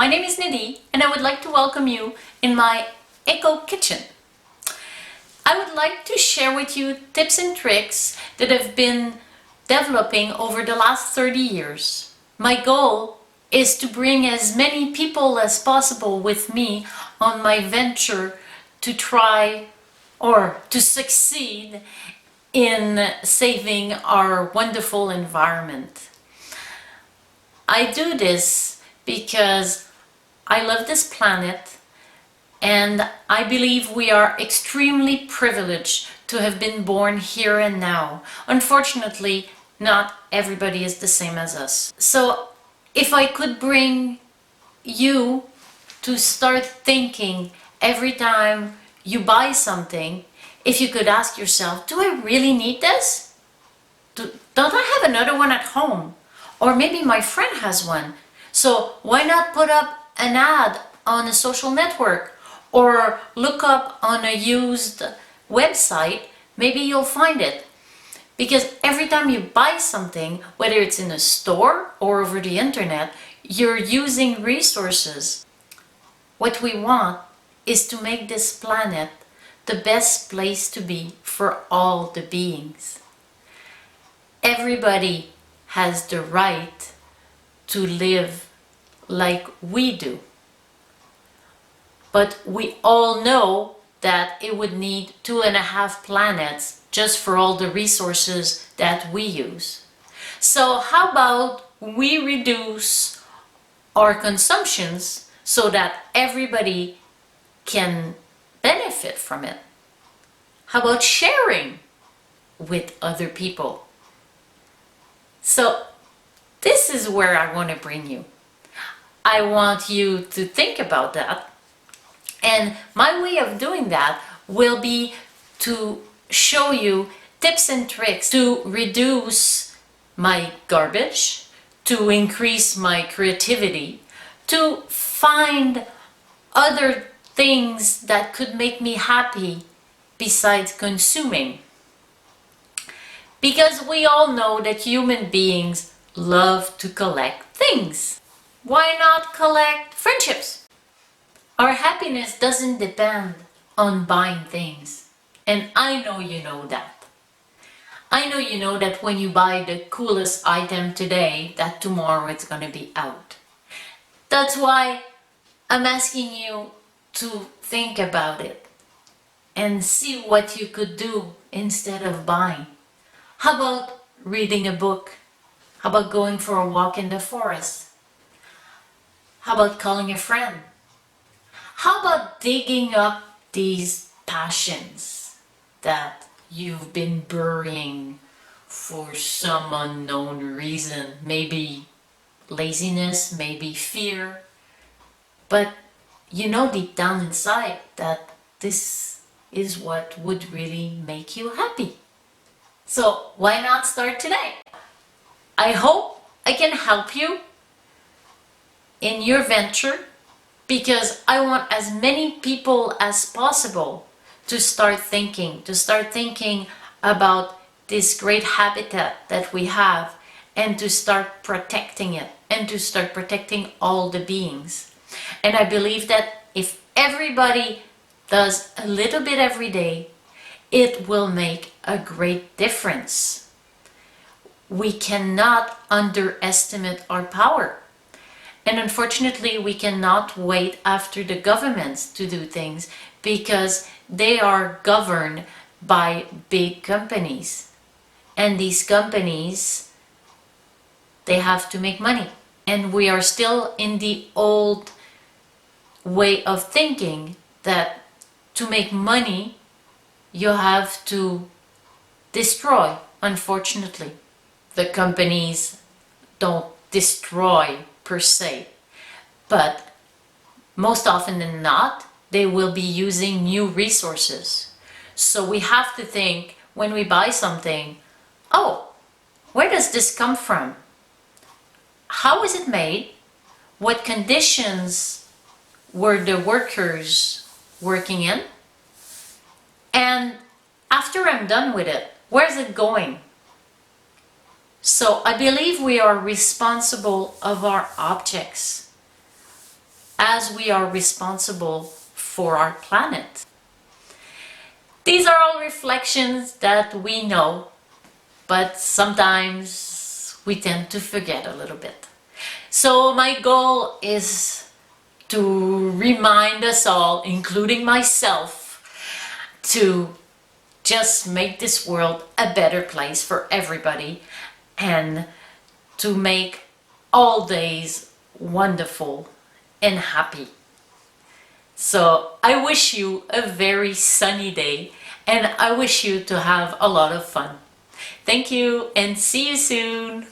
my name is Nidhi and I would like to welcome you in my Eco Kitchen. I would like to share with you tips and tricks that have been developing over the last 30 years. My goal is to bring as many people as possible with me on my venture to try or to succeed in saving our wonderful environment. I do this because I love this planet and I believe we are extremely privileged to have been born here and now. Unfortunately, not everybody is the same as us. So if I could bring you to start thinking every time you buy something, if you could ask yourself, do I really need this? Don't I have another one at home? Or maybe my friend has one. So why not put up an ad on a social network or look up on a used website? Maybe you'll find it. Because every time you buy something, whether it's in a store or over the internet, you're using resources. What we want is to make this planet the best place to be for all the beings. Everybody has the right to live like we do. But we all know that it would need 2.5 planets just for all the resources that we use. So how about we reduce our consumptions so that everybody can benefit from it? How about sharing with other people? So this is where I want to bring you. I want you to think about that. And my way of doing that will be to show you tips and tricks to reduce my garbage, to increase my creativity, to find other things that could make me happy besides consuming. Because we all know that human beings love to collect things. Why not collect friendships? Our happiness doesn't depend on buying things. And I know you know that. I know you know that when you buy the coolest item today, that tomorrow it's going to be out. That's why I'm asking you to think about it and see what you could do instead of buying. How about reading a book? How about going for a walk in the forest? How about calling a friend? How about digging up these passions that you've been burying for some unknown reason? Maybe laziness, maybe fear. But you know deep down inside that this is what would really make you happy. So why not start today? I hope I can help you in your venture because I want as many people as possible to start thinking about this great habitat that we have and to start protecting it and to start protecting all the beings. And I believe that if everybody does a little bit every day, it will make a great difference. We cannot underestimate our power. And unfortunately, we cannot wait after the governments to do things because they are governed by big companies. And these companies, they have to make money. And we are still in the old way of thinking that to make money, you have to destroy. Unfortunately, the companies don't destroy per se, but most often than not, they will be using new resources. So we have to think when we buy something, oh, where does this come from? How is it made? What conditions were the workers working in? And after I'm done with it, where's it going? So I believe we are responsible of our objects. as we are responsible for our planet. These are all reflections that we know, but sometimes we tend to forget a little bit. So my goal is to remind us all, including myself, to just make this world a better place for everybody and to make all days wonderful and happy. So I wish you a very sunny day and I wish you to have a lot of fun. Thank you and see you soon.